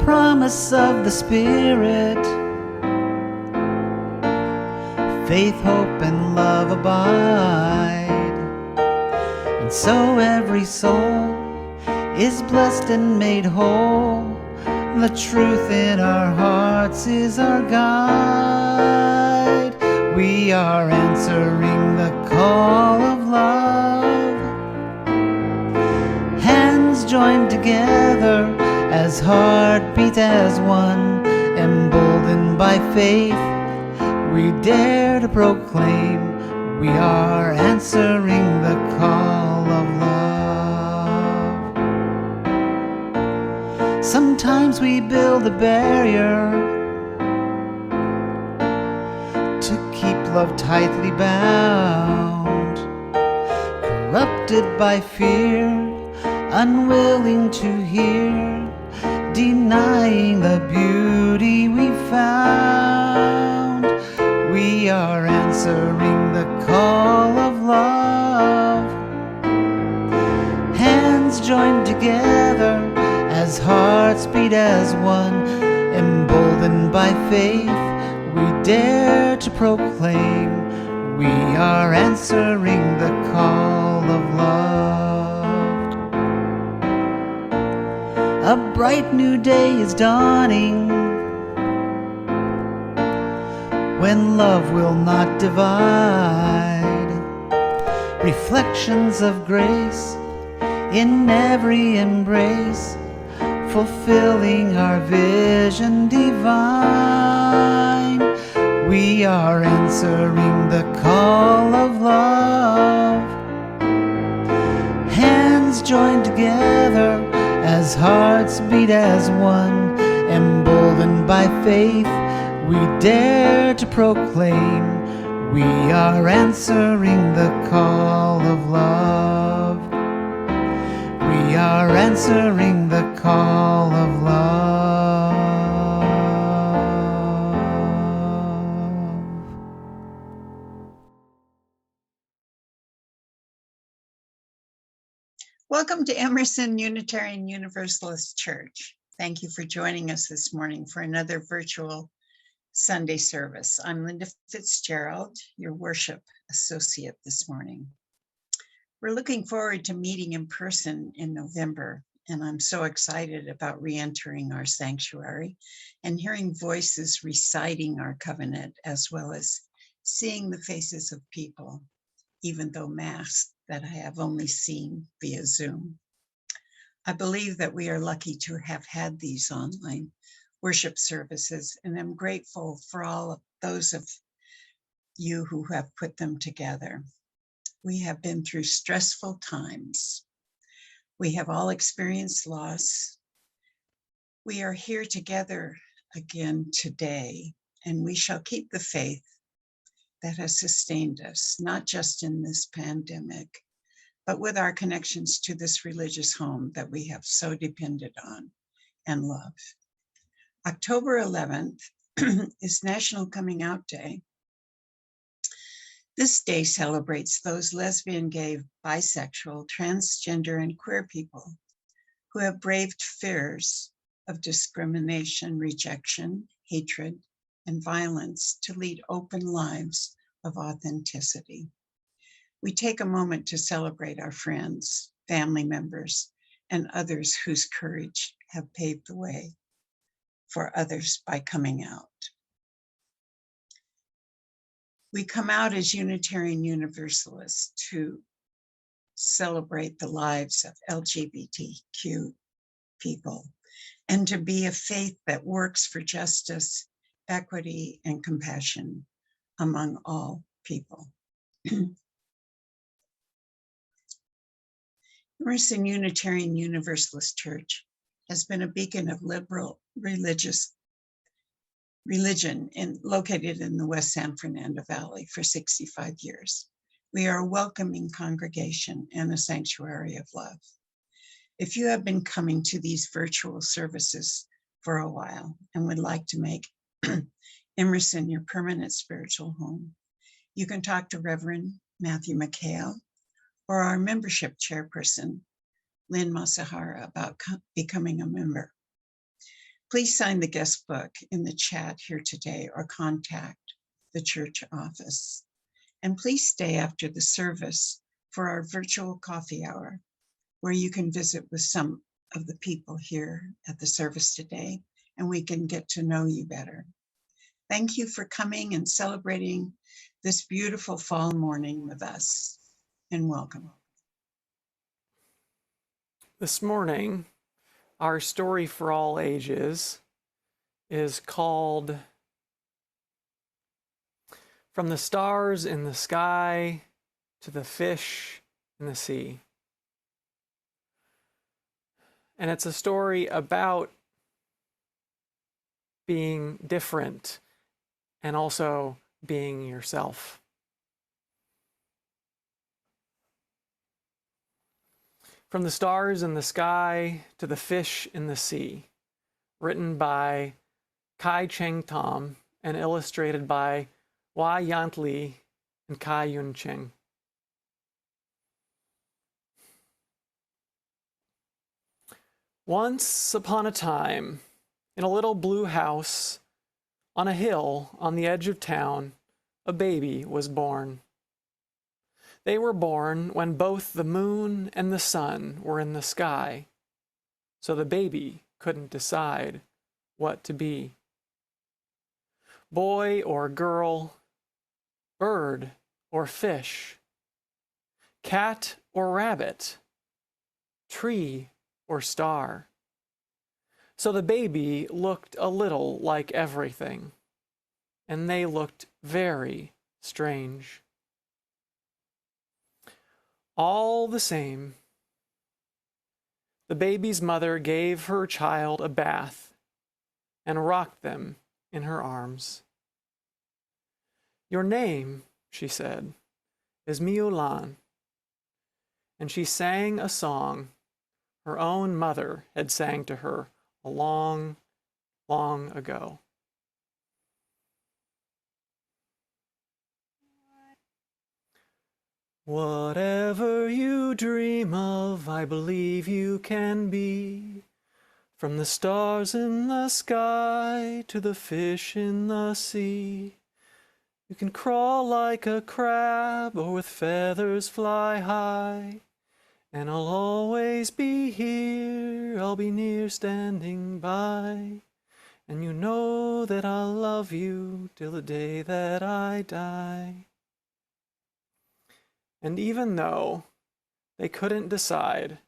promise of the Spirit. Faith, hope, and love abide, and so every soul is blessed and made whole. The truth in our hearts is our guide. We are answering the call of love. Hands joined together as heart beat as one, emboldened by faith, we dare to proclaim we are answering the call of love. Sometimes we build a barrier to keep love tightly bound, corrupted by fear, unwilling to hear, denying the beauty we found. We are answering the call of love. Hands joined together as hearts beat as one, emboldened by faith, we dare to proclaim we are answering the call of love. A bright new day is dawning, when love will not divide. Reflections of grace in every embrace, fulfilling our vision divine. We are answering the call of love. Hands joined together as hearts beat as one, emboldened by faith, we dare to proclaim we are answering the call of love. We are answering the call of love. Welcome to Emerson Unitarian Universalist Church. Thank you for joining us this morning for another virtual Sunday service. I'm Linda Fitzgerald, your worship associate this morning. We're looking forward to meeting in person in November, and I'm so excited about re-entering our sanctuary and hearing voices reciting our covenant, as well as seeing the faces of people, even though masked, that I have only seen via Zoom. I believe that we are lucky to have had these online worship services, and I'm grateful for all of those of you who have put them together. We have been through stressful times. We have all experienced loss. We are here together again today, and we shall keep the faith that has sustained us, not just in this pandemic, but with our connections to this religious home that we have so depended on and love. October 11th is National Coming Out Day. This day celebrates those lesbian, gay, bisexual, transgender, and queer people who have braved fears of discrimination, rejection, hatred, and violence to lead open lives of authenticity. We take a moment to celebrate our friends, family members, and others whose courage have paved the way for others by coming out. We come out as Unitarian Universalists to celebrate the lives of LGBTQ people and to be a faith that works for justice, equity, and compassion among all people. Emerson Unitarian Universalist Church has been a beacon of liberal religion located in the West San Fernando Valley for 65 years. We are a welcoming congregation and a sanctuary of love. If you have been coming to these virtual services for a while and would like to make Emerson your permanent spiritual home, you can talk to Reverend Matthew McHale or our membership chairperson, Lynn Masahara, about becoming a member. Please sign the guest book in the chat here today or contact the church office. And please stay after the service for our virtual coffee hour, where you can visit with some of the people here at the service today, and we can get to know you better. Thank you for coming and celebrating this beautiful fall morning with us, and welcome. This morning, our story for all ages is called From the Stars in the Sky to the Fish in the Sea. And it's a story about being different and also being yourself. From the Stars in the Sky to the Fish in the Sea, written by Kai Cheng Tom and illustrated by Wai Yant Lee and Kai Yun Cheng. Once upon a time, in a little blue house on a hill on the edge of town, a baby was born. They were born when both the moon and the sun were in the sky, so the baby couldn't decide what to be. Boy or girl, bird or fish, cat or rabbit, tree or star. So the baby looked a little like everything, and they looked very strange. All the same, the baby's mother gave her child a bath and rocked them in her arms. "Your name," she said, "is Miu Lan." And she sang a song her own mother had sang to her a long, long ago. Whatever you dream of, I believe you can be. From the stars in the sky to the fish in the sea. You can crawl like a crab or with feathers fly high. And I'll always be here, I'll be near standing by. And you know that I'll love you till the day that I die. And even though they couldn't decide,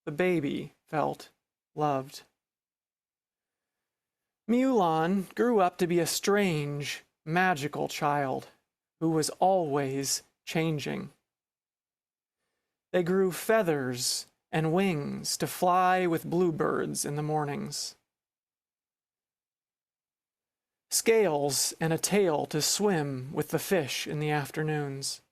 the baby felt loved. Miu Lan grew up to be a strange, magical child who was always changing. They grew feathers and wings to fly with bluebirds in the mornings, scales and a tail to swim with the fish in the afternoons,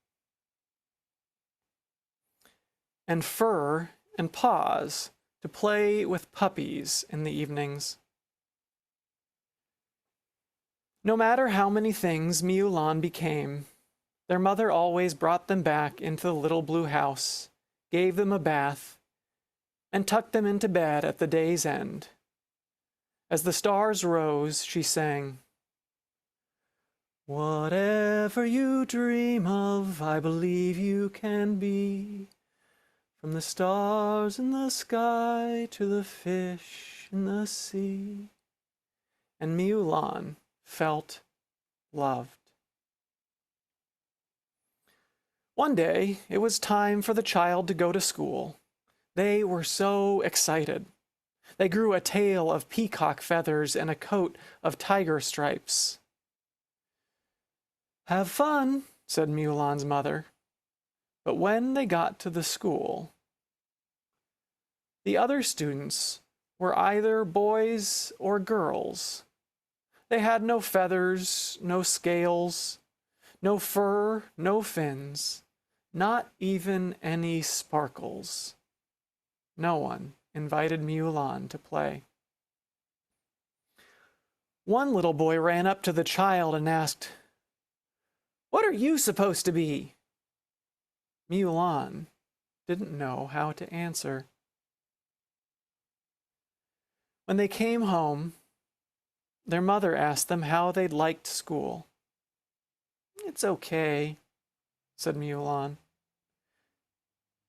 and fur and paws to play with puppies in the evenings. No matter how many things Miu Lan became, their mother always brought them back into the little blue house, gave them a bath, and tucked them into bed at the day's end. As the stars rose, she sang, "Whatever you dream of, I believe you can be. From the stars in the sky to the fish in the sea." And Miu Lan felt loved. One day, it was time for the child to go to school. They were so excited. They grew a tail of peacock feathers and a coat of tiger stripes. "Have fun," said Miu Lan's mother. But when they got to the school, the other students were either boys or girls. They had no feathers, no scales, no fur, no fins, not even any sparkles. No one invited Miu Lan to play. One little boy ran up to the child and asked, "What are you supposed to be?" Miu Lan didn't know how to answer. When they came home, their mother asked them how they'd liked school. "It's okay," said Miulan.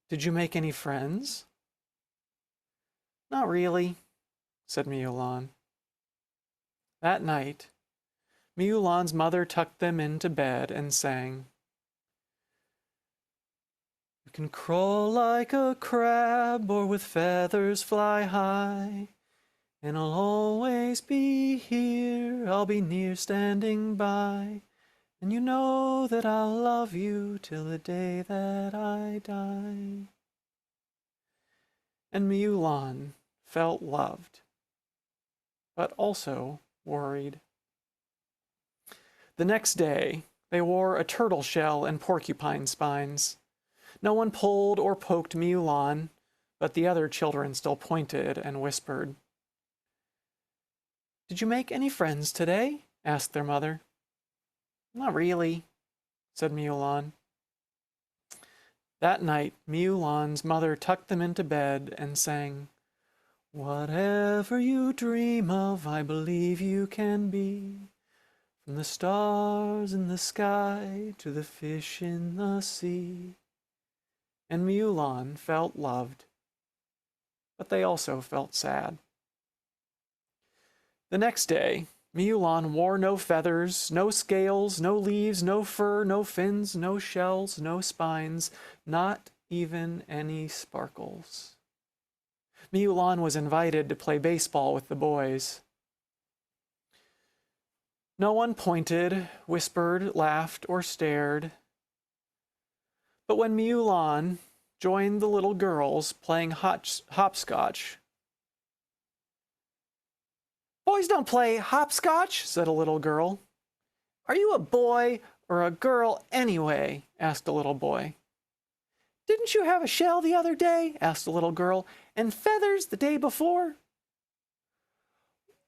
"Did you make any friends?" "Not really," said Miulan. That night, Miulan's mother tucked them into bed and sang, "You can crawl like a crab or with feathers fly high, and I'll always be here, I'll be near standing by, and you know that I'll love you till the day that I die." And Miulan felt loved, but also worried. The next day, they wore a turtle shell and porcupine spines. No one pulled or poked Miulan, but the other children still pointed and whispered. "Did you make any friends today?" asked their mother. "Not really," said Miulan. That night, Miulan's mother tucked them into bed and sang, "Whatever you dream of, I believe you can be. From the stars in the sky to the fish in the sea." And Miulan felt loved, but they also felt sad. The next day, Miulan wore no feathers, no scales, no leaves, no fur, no fins, no shells, no spines, not even any sparkles. Miulan was invited to play baseball with the boys. No one pointed, whispered, laughed, or stared. But when Miulan joined the little girls playing hopscotch, "Boys don't play hopscotch," said a little girl. "Are you a boy or a girl anyway?" asked a little boy. "Didn't you have a shell the other day?" asked a little girl. "And feathers the day before?"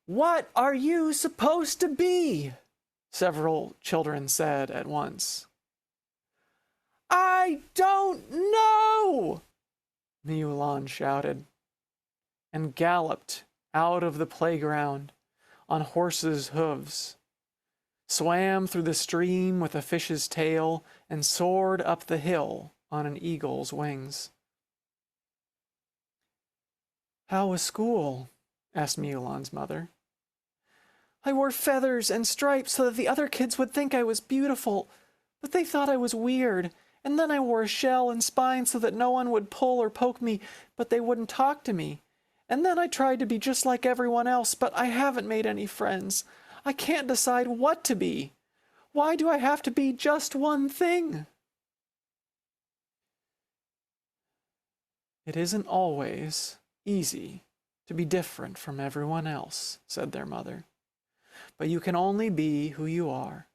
"What are you supposed to be?" several children said at once. "I don't know!" Miulan shouted, and galloped out of the playground on horses' hooves, swam through the stream with a fish's tail, and soared up the hill on an eagle's wings. "How was school?" asked Miulan's mother. "I wore feathers and stripes so that the other kids would think I was beautiful, but they thought I was weird. And then I wore a shell and spines so that no one would pull or poke me, but they wouldn't talk to me. And then I tried to be just like everyone else, but I haven't made any friends. I can't decide what to be. Why do I have to be just one thing?" "It isn't always easy to be different from everyone else," said their mother. "But you can only be who you are."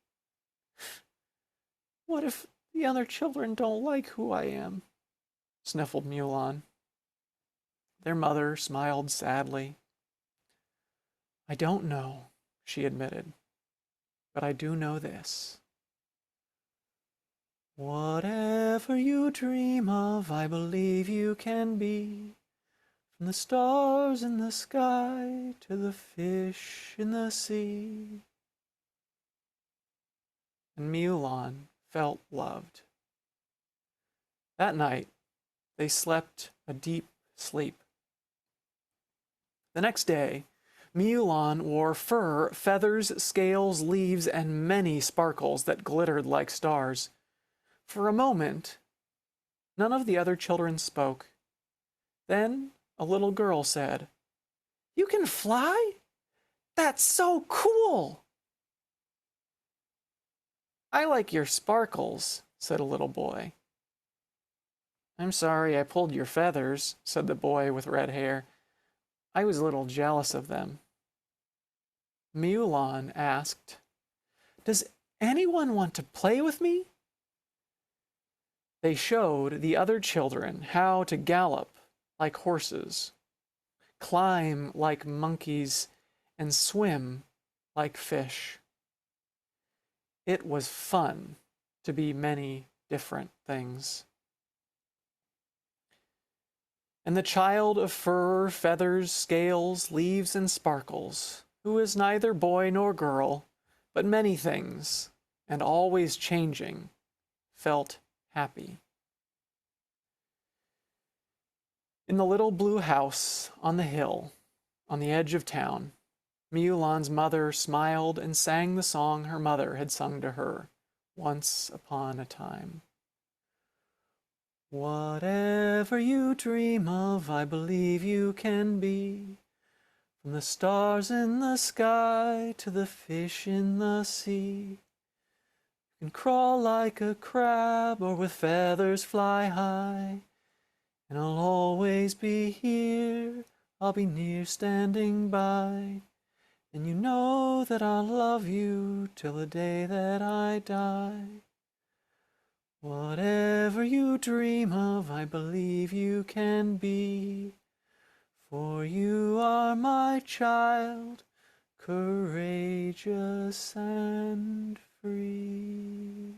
"What if the other children don't like who I am?" sniffled Miulan. Their mother smiled sadly. "I don't know," she admitted, "but I do know this. Whatever you dream of, I believe you can be. From the stars in the sky to the fish in the sea." And Miulan felt loved. That night, they slept a deep sleep. The next day, Miulan wore fur, feathers, scales, leaves, and many sparkles that glittered like stars. For a moment, none of the other children spoke. Then a little girl said, "You can fly? That's so cool!" "I like your sparkles," said a little boy. "I'm sorry I pulled your feathers," said the boy with red hair. "I was a little jealous of them." Miulan asked, "Does anyone want to play with me?" They showed the other children how to gallop like horses, climb like monkeys, and swim like fish. It was fun to be many different things. And the child of fur, feathers, scales, leaves, and sparkles, who is neither boy nor girl, but many things, and always changing, felt happy. In the little blue house on the hill, on the edge of town, Mi-Ulan's mother smiled and sang the song her mother had sung to her once upon a time. Whatever you dream of, I believe you can be. From the stars in the sky to the fish in the sea. You can crawl like a crab or with feathers fly high. And I'll always be here, I'll be near standing by. And you know that I'll love you till the day that I die. Whatever you dream of, I believe you can be. For you are my child, courageous and free.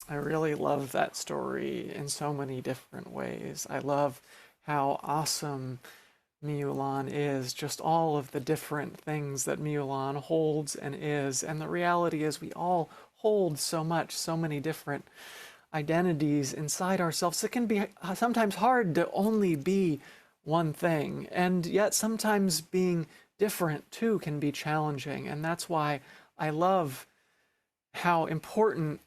I really love that story in so many different ways. I love how awesome Mi-Ulan is, just all of the different things that Mi-Ulan holds and is. And the reality is we all hold so much, so many different identities inside ourselves. It can be sometimes hard to only be one thing. And yet sometimes being different too can be challenging. And that's why I love how important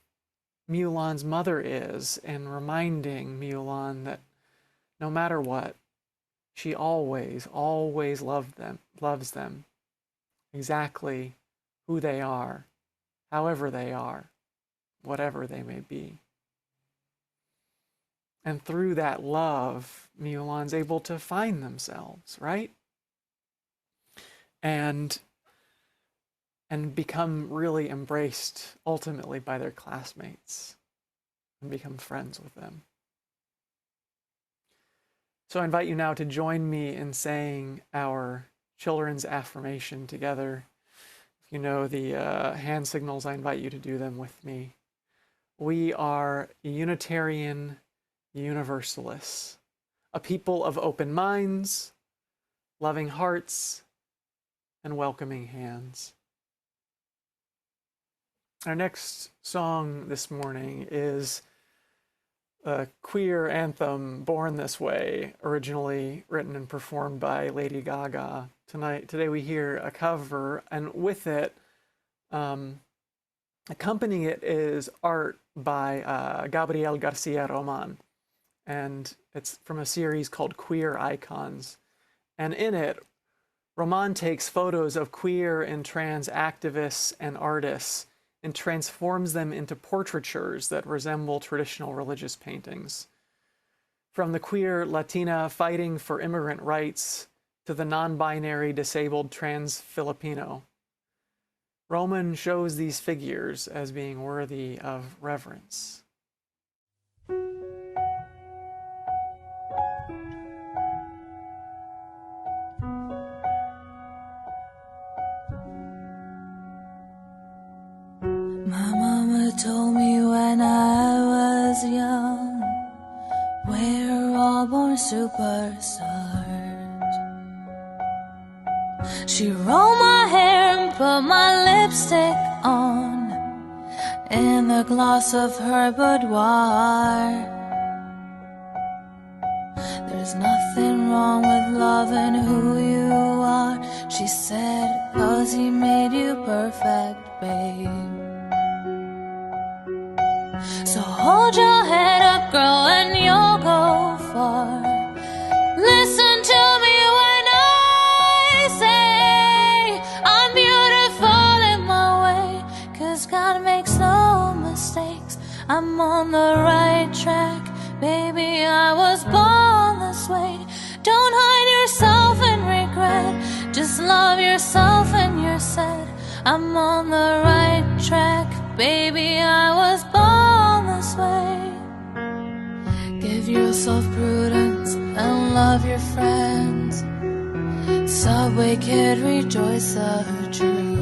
Mi-Ulan's mother is in reminding Mi-Ulan that no matter what, she always, always loves them exactly who they are, however they are, whatever they may be. And through that love, Mi-Ulan's able to find themselves, right? And become really embraced ultimately by their classmates and become friends with them. So I invite you now to join me in saying our children's affirmation together. If you know the hand signals, I invite you to do them with me. We are Unitarian Universalists, a people of open minds, loving hearts, and welcoming hands. Our next song this morning is a queer anthem, Born This Way, originally written and performed by Lady Gaga. Today we hear a cover, and with it, accompanying it is art by Gabriel Garcia Roman. And it's from a series called Queer Icons. And in it, Roman takes photos of queer and trans activists and artists and transforms them into portraitures that resemble traditional religious paintings. From the queer Latina fighting for immigrant rights to the non-binary disabled trans Filipino, Roman shows these figures as being worthy of reverence. My mama told me when I was young, we're all born superstars. She rolled my hair and put my lipstick on in the gloss of her boudoir. There's nothing wrong with loving who you are, she said, 'cause he made you perfect, babe. So hold your head up, girl, and you'll go far. Listen to me when I say I'm beautiful in my way, 'cause God makes no mistakes. I'm on the right track, baby, I was born this way. Don't hide yourself in regret, just love yourself and you're set. I'm on the right track, baby, I was born this way. Give yourself prudence and love your friends. Subway kid, rejoice the truth.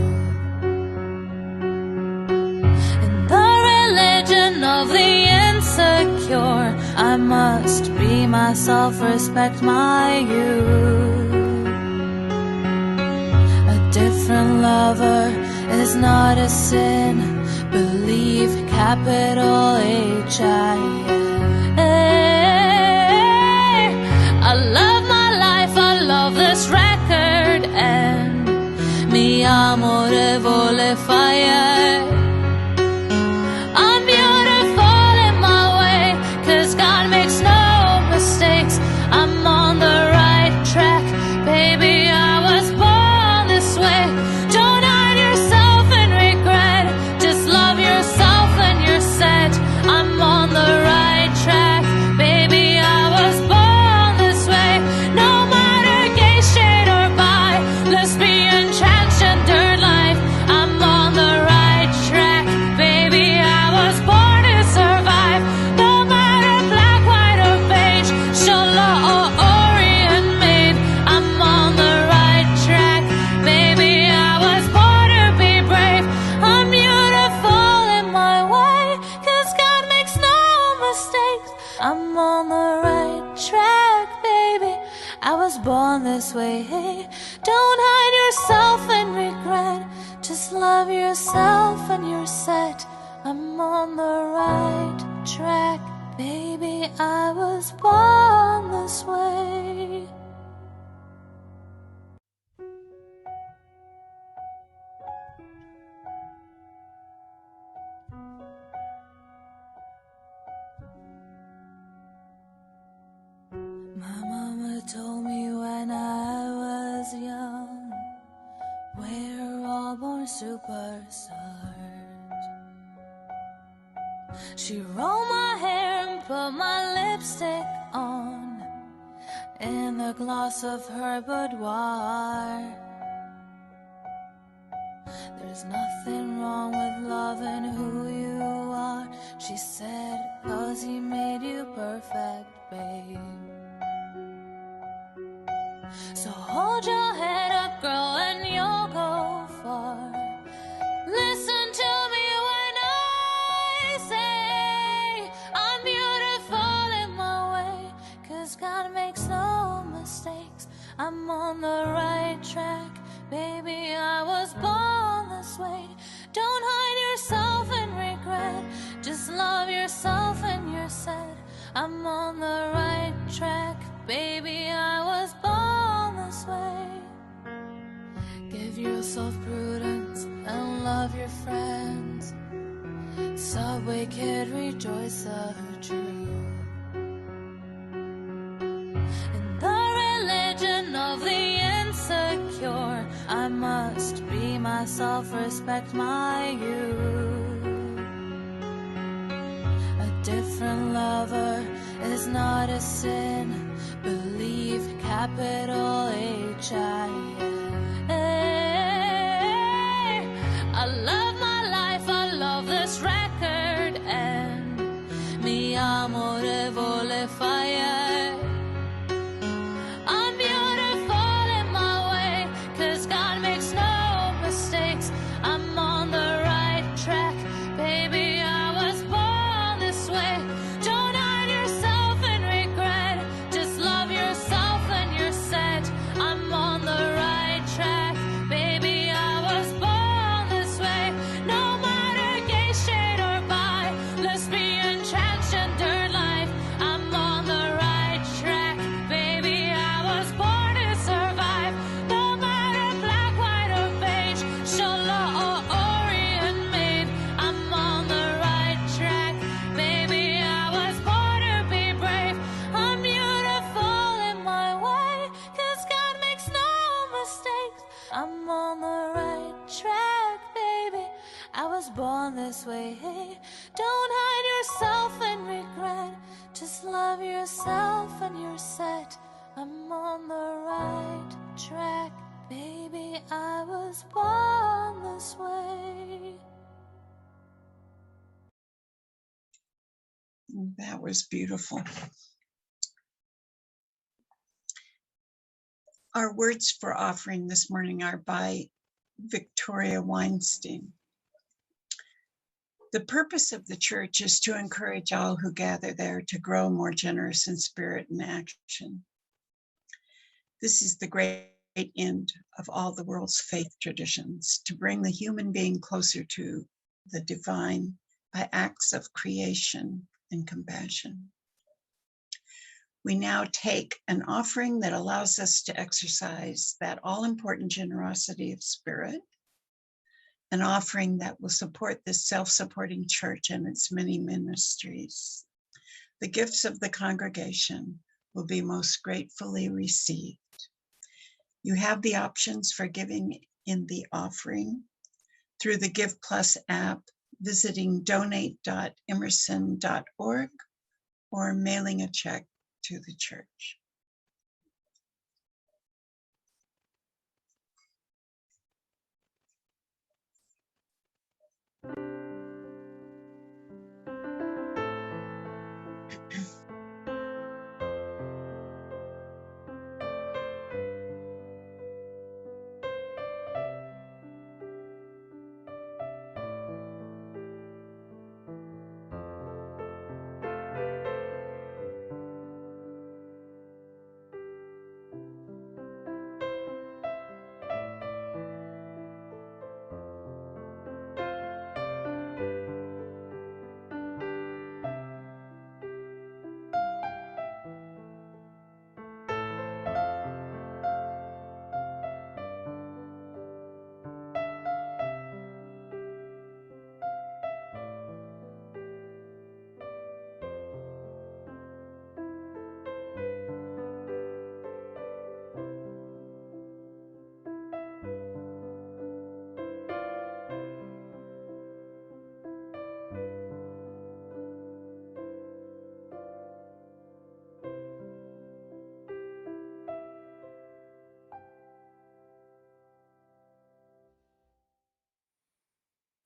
In the religion of the insecure, I I must be myself, respect my youth. A different lover is not a sin. Believe, capital H-I-M. I love my life, I love this record, and mi amore vole fire. I'm beautiful in my way, 'cause God makes no mistakes. I'm on the right track, baby, I was born this way. Don't hide yourself in regret, just love yourself and you're set. I'm on the right track, baby, I was born this way. No matter gay, straight or bi, lesbian, transgender life, I'm on the right track, baby, I was born to survive. No matter black, white or beige, Shola or Orient maid, I'm on the right track, baby, I was born to be brave. I'm beautiful in my way, 'cause God makes no mistakes. I'm on the right track, baby, I was born this way. Don't hide yourself in regret, just love yourself and you're set. I'm on the right track, baby, I was born this way. My mama told me when I was young, we're all born superstars. She rolled my hair and put my lipstick on in the gloss of her boudoir. There's nothing wrong with loving who you are, she said, 'cause he made you perfect, babe. So hold your head up, girl, and you'll go far. Listen to me when I say I'm beautiful in my way, 'cause God makes no mistakes. I'm on the right track, baby, I was born this way. Don't hide yourself in regret, just love yourself and you're set. I'm on the right track, baby, I was born this way. Give yourself prudence and love your friends. Subway kid, rejoice the truth. In the religion of the insecure, I must be myself, respect my youth. A different lover is not a sin. Believe, capital H-I-M. I love my life, I love this record, and mi amore vole fire. I'm beautiful in my way, 'cause God makes no mistakes. I'm on the right track, baby, I was born this way. Don't hide yourself in regret, just love yourself and you're set. I'm on the right track, baby, I was born this way. No matter gay, straight or bi, lesbian, transgender life, I'm on the right track, baby, I was born to survive. No matter black, white or beige, Shola or Orient maid, I'm on the right track, baby, I was born to be brave. I'm beautiful in my way, 'cause God makes no mistakes. I'm on the right track, baby, I was born this way. Don't hide yourself in regret, just love yourself and you're set. I'm on the right track, baby, I was born this way. That was beautiful. Our words for offering this morning are by Victoria Weinstein. The purpose of the church is to encourage all who gather there to grow more generous in spirit and action. This is the great end of all the world's faith traditions, to bring the human being closer to the divine by acts of creation and compassion. We now take an offering that allows us to exercise that all-important generosity of spirit, an offering that will support this self-supporting church and its many ministries. The gifts of the congregation will be most gratefully received. You have the options for giving in the offering through the Give Plus app, visiting donate.emerson.org, or mailing a check to the church.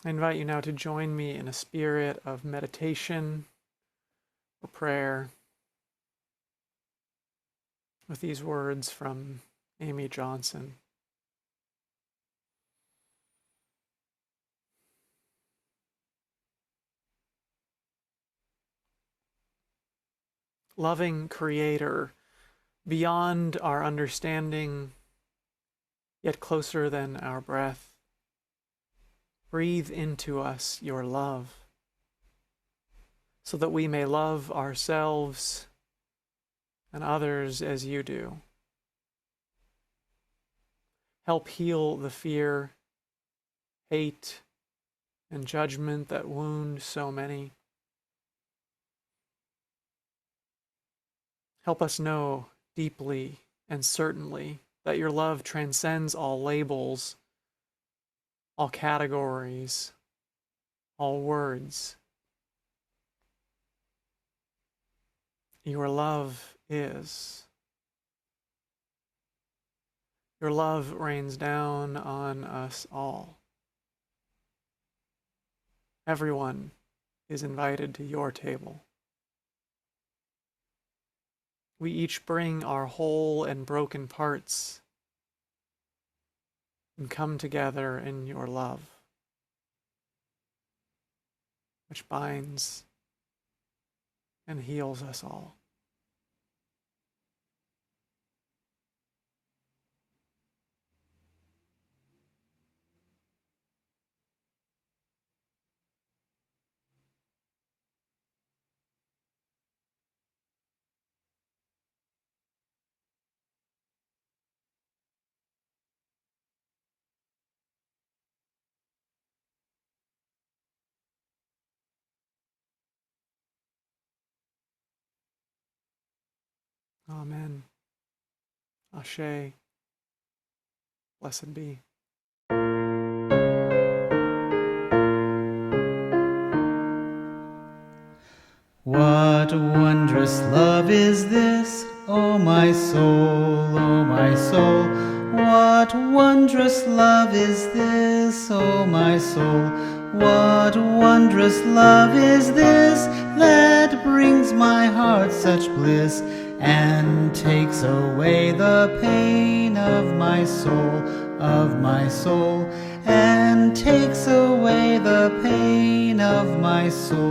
I invite you now to join me in a spirit of meditation or prayer with these words from Amy Johnson. Loving Creator, beyond our understanding, yet closer than our breath, breathe into us your love, so that we may love ourselves and others as you do. Help heal the fear, hate, and judgment that wound so many. Help us know deeply and certainly that your love transcends all labels, all categories, all words. Your love is. Your love rains down on us all. Everyone is invited to your table. We each bring our whole and broken parts and come together in your love, which binds and heals us all. Amen. Ashe. Blessed be. What wondrous love is this, O my soul, O my soul? What wondrous love is this, O my soul? What wondrous love is this that brings my heart such bliss and takes away the pain of my soul, and takes away the pain of my soul.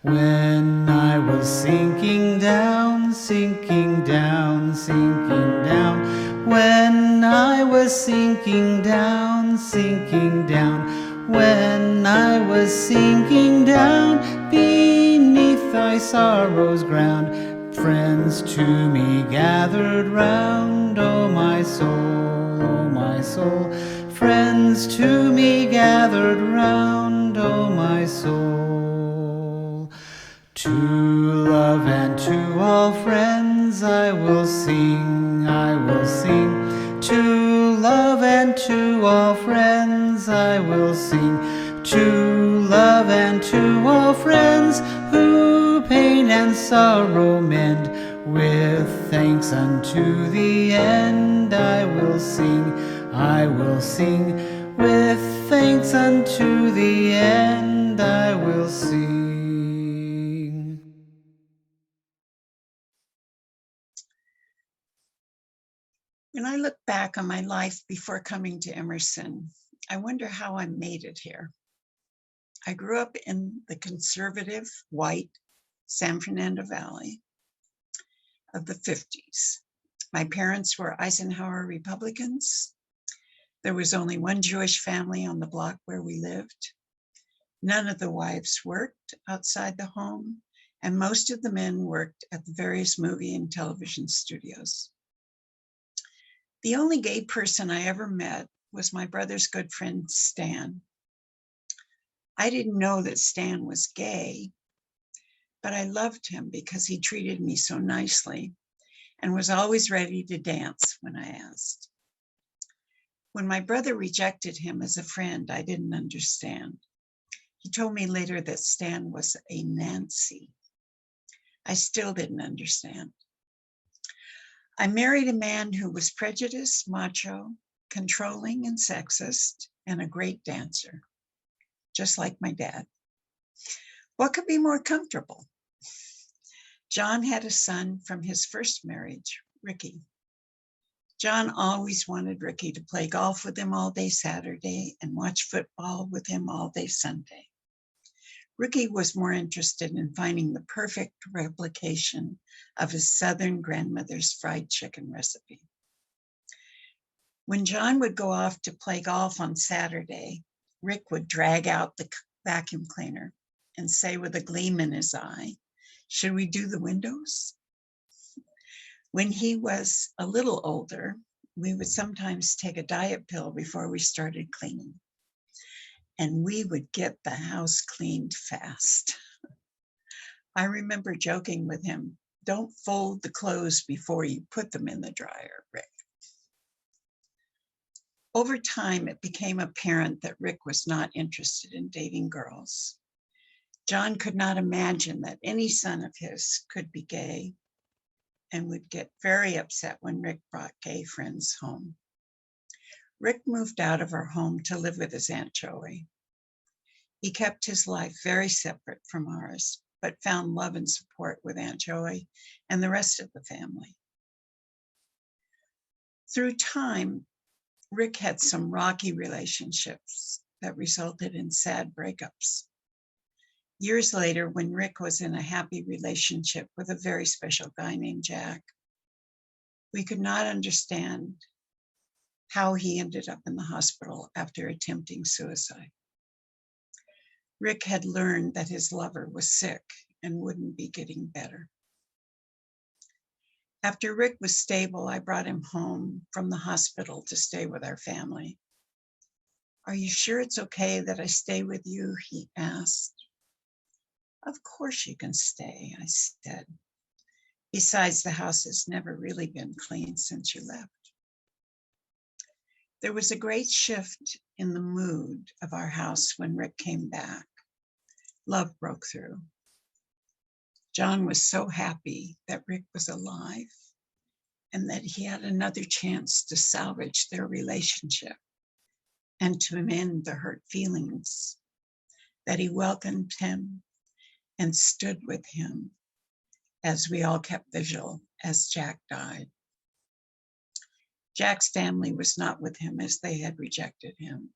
When I was sinking down, sinking down, sinking down, when I was sinking down, sinking down, when I was sinking down beneath thy sorrow's ground, friends to me gathered round, oh my soul, oh my soul. Friends to me gathered round, oh my soul. To love and to all friends I will sing, I will sing. To love and to all friends I will sing. To love and to all friends who pain and sorrow mend, with thanks unto the end I will sing, I will sing. With thanks unto the end I will sing. When I look back on my life before coming to Emerson, I wonder how I made it here. I grew up in the conservative, white San Fernando Valley of the 50s. My parents were Eisenhower Republicans. There was only one Jewish family on the block where we lived. None of the wives worked outside the home, and most of the men worked at the various movie and television studios. The only gay person I ever met was my brother's good friend, Stan. I didn't know that Stan was gay, but I loved him because he treated me so nicely and was always ready to dance when I asked. When my brother rejected him as a friend, I didn't understand. He told me later that Stan was a Nancy. I still didn't understand. I married a man who was prejudiced, macho, controlling, and sexist, and a great dancer, just like my dad. What could be more comfortable? John had a son from his first marriage, Ricky. John always wanted Ricky to play golf with him all day Saturday and watch football with him all day Sunday. Ricky was more interested in finding the perfect replication of his Southern grandmother's fried chicken recipe. When John would go off to play golf on Saturday, Rick would drag out the vacuum cleaner and say with a gleam in his eye, "Should we do the windows?" When he was a little older, we would sometimes take a diet pill before we started cleaning. And we would get the house cleaned fast. I remember joking with him, "Don't fold the clothes before you put them in the dryer, Rick." Over time, it became apparent that Rick was not interested in dating girls. John could not imagine that any son of his could be gay and would get very upset when Rick brought gay friends home. Rick moved out of our home to live with his Aunt Joey. He kept his life very separate from ours, but found love and support with Aunt Joey and the rest of the family. Through time, Rick had some rocky relationships that resulted in sad breakups. Years later, when Rick was in a happy relationship with a very special guy named Jack, we could not understand how he ended up in the hospital after attempting suicide. Rick had learned that his lover was sick and wouldn't be getting better. After Rick was stable, I brought him home from the hospital to stay with our family. "Are you sure it's okay that I stay with you?" he asked. "Of course you can stay," I said. "Besides, the house has never really been clean since you left." There was a great shift in the mood of our house when Rick came back. Love broke through. John was so happy that Rick was alive and that he had another chance to salvage their relationship and to mend the hurt feelings, that he welcomed him and stood with him as we all kept vigil as Jack died. Jack's family was not with him as they had rejected him.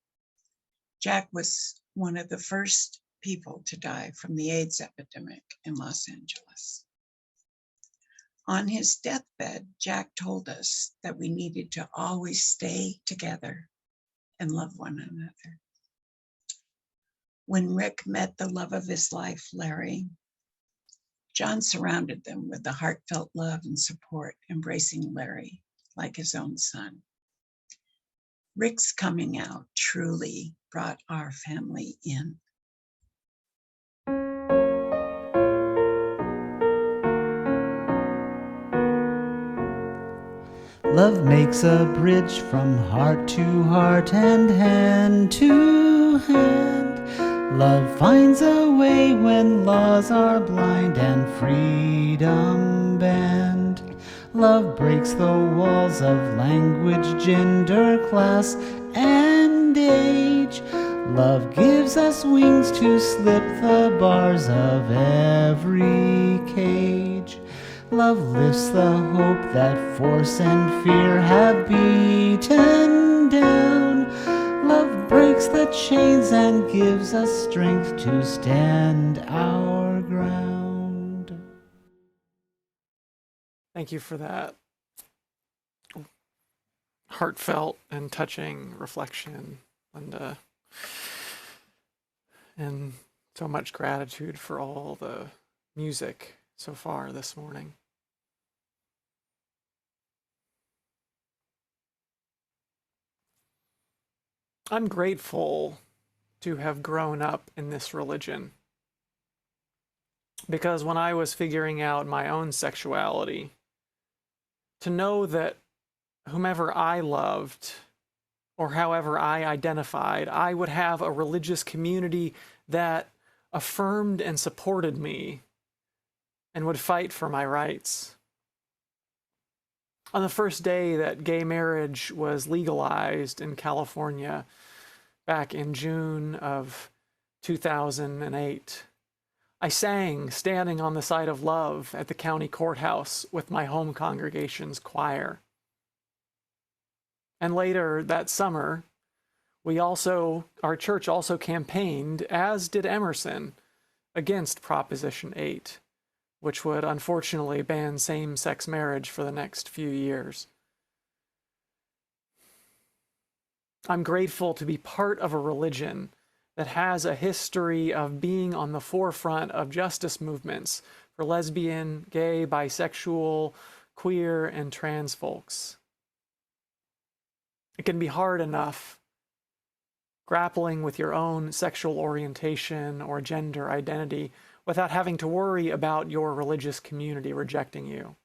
Jack was one of the first people to die from the AIDS epidemic in Los Angeles. On his deathbed, Jack told us that we needed to always stay together and love one another. When Rick met the love of his life, Larry, John surrounded them with the heartfelt love and support, embracing Larry like his own son. Rick's coming out truly brought our family in. Love makes a bridge from heart to heart and hand to hand. Love finds a way when laws are blind and freedom banned. Love breaks the walls of language, gender, class, and age. Love gives us wings to slip the bars of every cage. Love lifts the hope that force and fear have beaten down. Love breaks the chains and gives us strength to stand our ground. Thank you for that heartfelt and touching reflection, Linda. And so much gratitude for all the music so far this morning. I'm grateful to have grown up in this religion, because when I was figuring out my own sexuality, to know that whomever I loved or however I identified, I would have a religious community that affirmed and supported me and would fight for my rights. On the first day that gay marriage was legalized in California back in June of 2008, I sang Standing on the Side of Love at the county courthouse with my home congregation's choir. And later that summer, our church also campaigned, as did Emerson, against Proposition 8, which would unfortunately ban same-sex marriage for the next few years. I'm grateful to be part of a religion that has a history of being on the forefront of justice movements for lesbian, gay, bisexual, queer, and trans folks. It can be hard enough grappling with your own sexual orientation or gender identity without having to worry about your religious community rejecting you.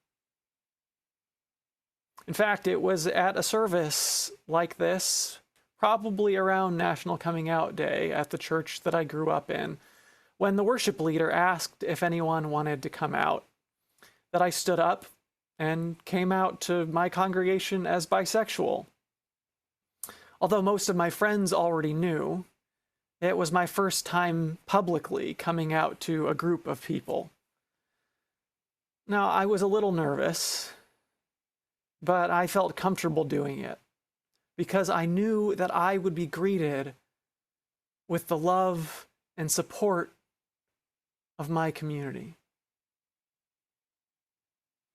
In fact, it was at a service like this, probably around National Coming Out Day at the church that I grew up in, when the worship leader asked if anyone wanted to come out, that I stood up and came out to my congregation as bisexual. Although most of my friends already knew, it was my first time publicly coming out to a group of people. Now, I was a little nervous, but I felt comfortable doing it because I knew that I would be greeted with the love and support of my community.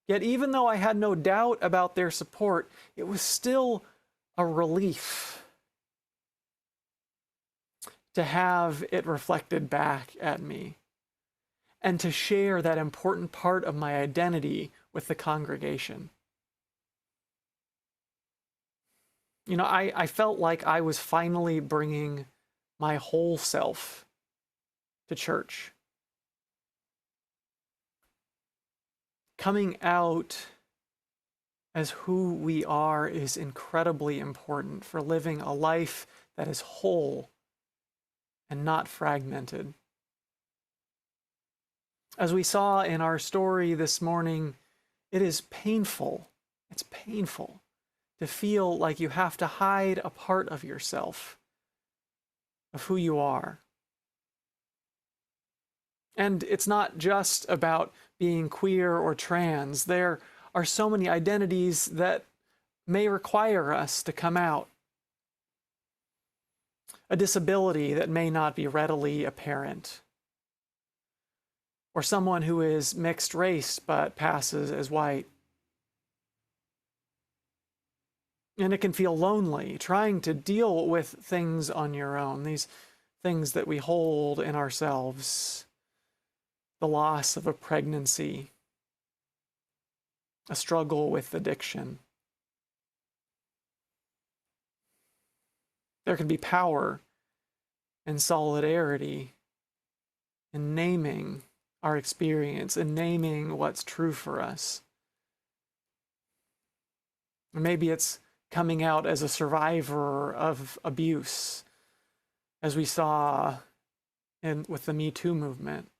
Yet even though I had no doubt about their support, it was still a relief to have it reflected back at me and to share that important part of my identity with the congregation. You know, I felt like I was finally bringing my whole self to church. Coming out as who we are is incredibly important for living a life that is whole and not fragmented. As we saw in our story this morning, it is painful. It's painful to feel like you have to hide a part of yourself, of who you are. And it's not just about being queer or trans. There are so many identities that may require us to come out. A disability that may not be readily apparent. Or someone who is mixed race but passes as white. And it can feel lonely trying to deal with things on your own, these things that we hold in ourselves. The loss of a pregnancy, a struggle with addiction. There can be power and solidarity in naming our experience and naming what's true for us. Or maybe it's coming out as a survivor of abuse, as we saw with the Me Too movement.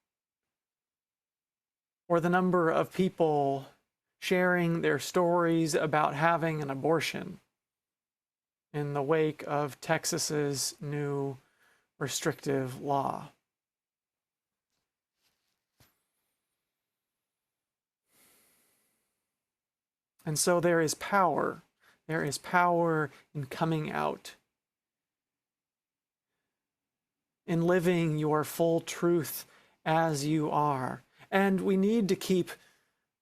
Or the number of people sharing their stories about having an abortion in the wake of Texas's new restrictive law. And so there is power. There is power in coming out, in living your full truth as you are. And we need to keep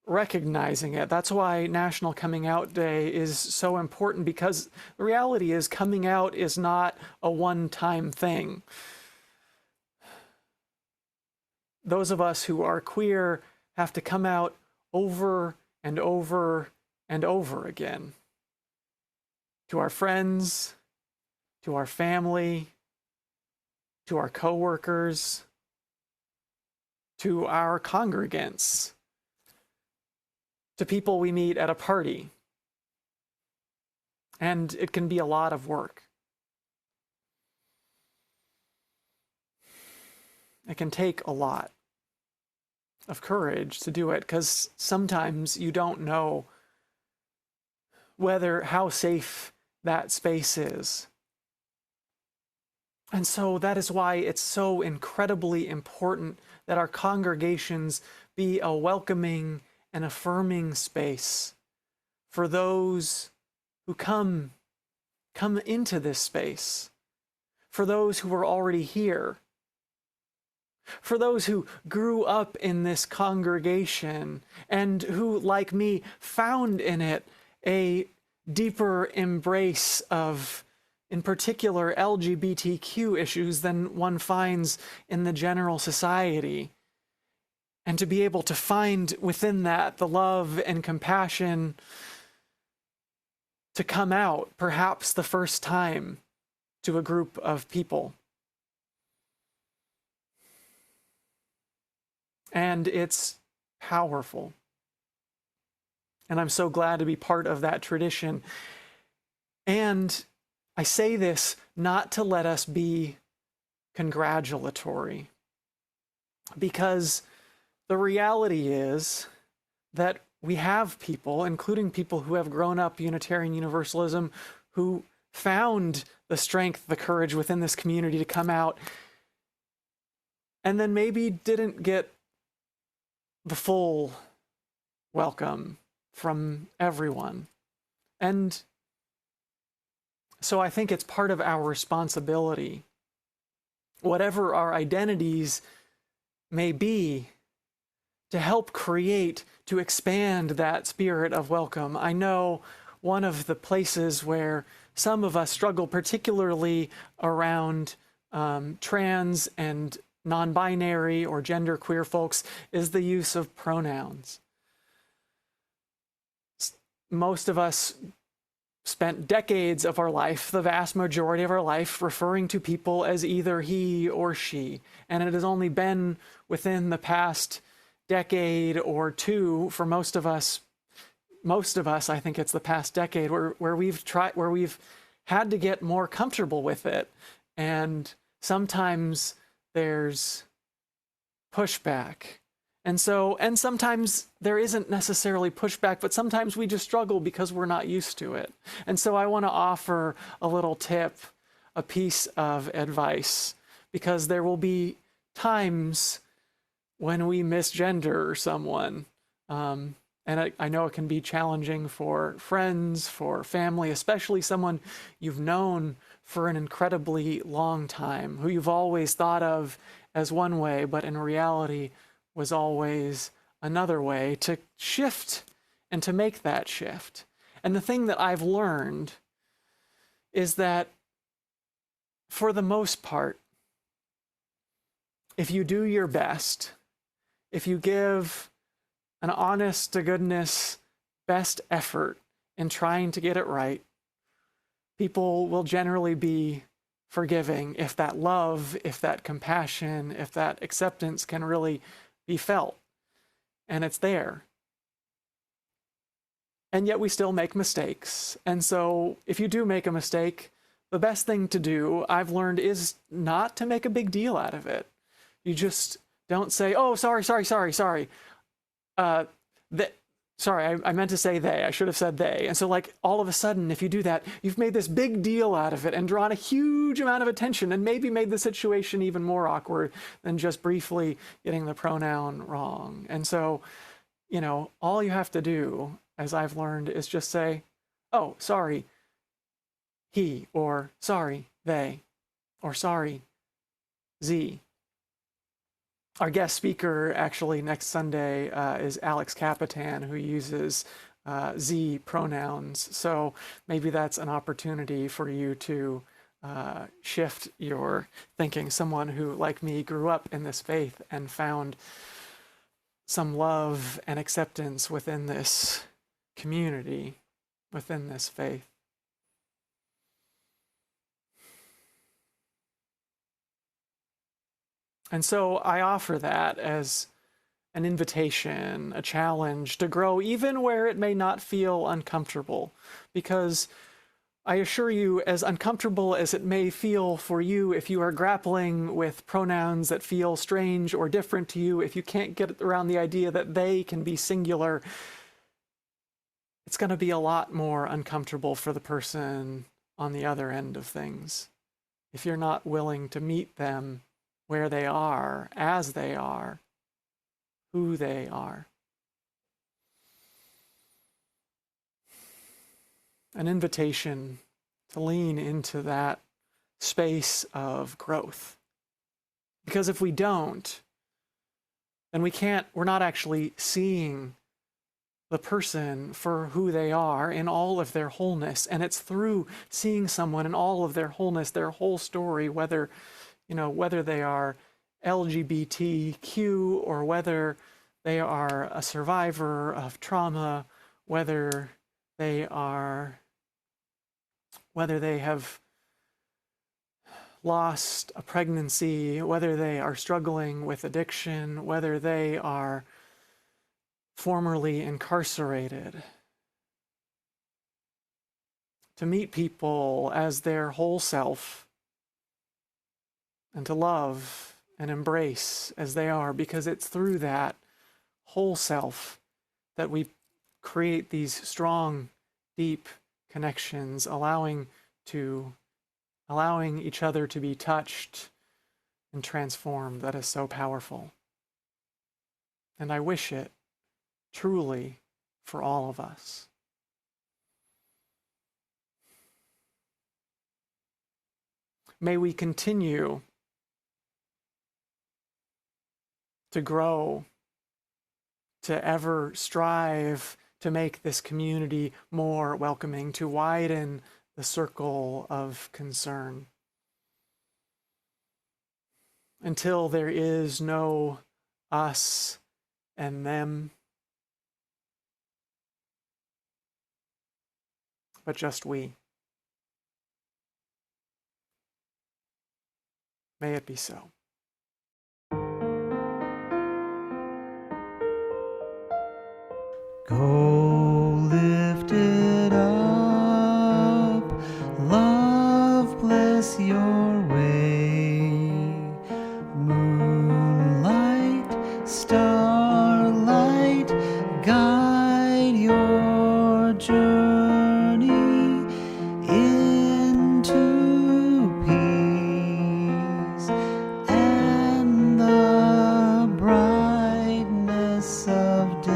recognizing it. That's why National Coming Out Day is so important, because the reality is coming out is not a one-time thing. Those of us who are queer have to come out over and over and over again. To our friends, to our family, to our coworkers, to our congregants, to people we meet at a party. And it can be a lot of work. It can take a lot of courage to do it, because sometimes you don't know how safe that space is. And so that is why it's so incredibly important that our congregations be a welcoming and affirming space for those who come into this space, for those who are already here, for those who grew up in this congregation and who, like me, found in it a deeper embrace of, in particular, LGBTQ issues than one finds in the general society. And to be able to find within that the love and compassion to come out, perhaps the first time, to a group of people. And it's powerful. And I'm so glad to be part of that tradition. And I say this not to let us be congratulatory, because the reality is that we have people, including people who have grown up Unitarian Universalism, who found the strength, the courage within this community to come out, and then maybe didn't get the full welcome from everyone. And so I think it's part of our responsibility, whatever our identities may be, to help create, to expand that spirit of welcome. I know one of the places where some of us struggle, particularly around trans and non-binary or genderqueer folks, is the use of pronouns. Most of us spent decades of our life, the vast majority of our life, referring to people as either he or she. And it has only been within the past decade or two, for most of us, I think it's the past decade, where we've had to get more comfortable with it. And sometimes there's pushback. And sometimes there isn't necessarily pushback, but sometimes we just struggle because we're not used to it. And so I want to offer a little tip, a piece of advice, because there will be times when we misgender someone. And And I know it can be challenging for friends, for family, especially someone you've known for an incredibly long time, who you've always thought of as one way, but in reality was always another way, to shift and to make that shift. And the thing that I've learned is that for the most part, if you do your best, if you give an honest to goodness best effort in trying to get it right, people will generally be forgiving if that love, if that compassion, if that acceptance can really be felt. And it's there. And yet we still make mistakes. And so if you do make a mistake, the best thing to do, I've learned, is not to make a big deal out of it. You just don't say, oh, sorry. Sorry, I meant to say they. I should have said they. And so, like, all of a sudden, if you do that, you've made this big deal out of it and drawn a huge amount of attention and maybe made the situation even more awkward than just briefly getting the pronoun wrong. And so, you know, all you have to do, as I've learned, is just say, oh, sorry, he, or sorry, they, or sorry, Z. Our guest speaker actually next Sunday is Alex Capitan, who uses Z pronouns. So maybe that's an opportunity for you to shift your thinking. Someone who, like me, grew up in this faith and found some love and acceptance within this community, within this faith. And so I offer that as an invitation, a challenge to grow even where it may not feel uncomfortable. Because I assure you, as uncomfortable as it may feel for you if you are grappling with pronouns that feel strange or different to you, if you can't get around the idea that they can be singular, it's going to be a lot more uncomfortable for the person on the other end of things if you're not willing to meet them where they are, as they are, who they are. An invitation to lean into that space of growth. Because if we don't, then we're not actually seeing the person for who they are in all of their wholeness. And it's through seeing someone in all of their wholeness, their whole story, whether they are LGBTQ or whether they are a survivor of trauma, whether they have lost a pregnancy, whether they are struggling with addiction, whether they are formerly incarcerated. To meet people as their whole self, and to love and embrace as they are, because it's through that whole self that we create these strong, deep connections, allowing each other to be touched and transformed. That is so powerful. And I wish it truly for all of us. May we continue to grow, to ever strive to make this community more welcoming, to widen the circle of concern, until there is no us and them, but just we. May it be so. Go lift it up, love bless your way. Moonlight, starlight, guide your journey into peace and the brightness of day.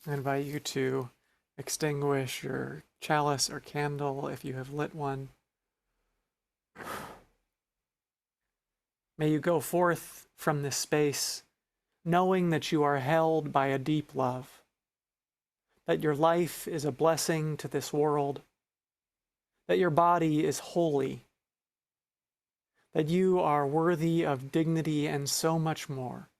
I invite you to extinguish your chalice or candle if you have lit one. May you go forth from this space knowing that you are held by a deep love, that your life is a blessing to this world, that your body is holy, that you are worthy of dignity and so much more.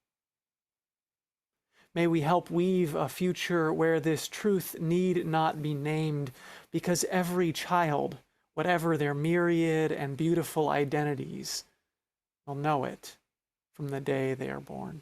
May we help weave a future where this truth need not be named, because every child, whatever their myriad and beautiful identities, will know it from the day they are born.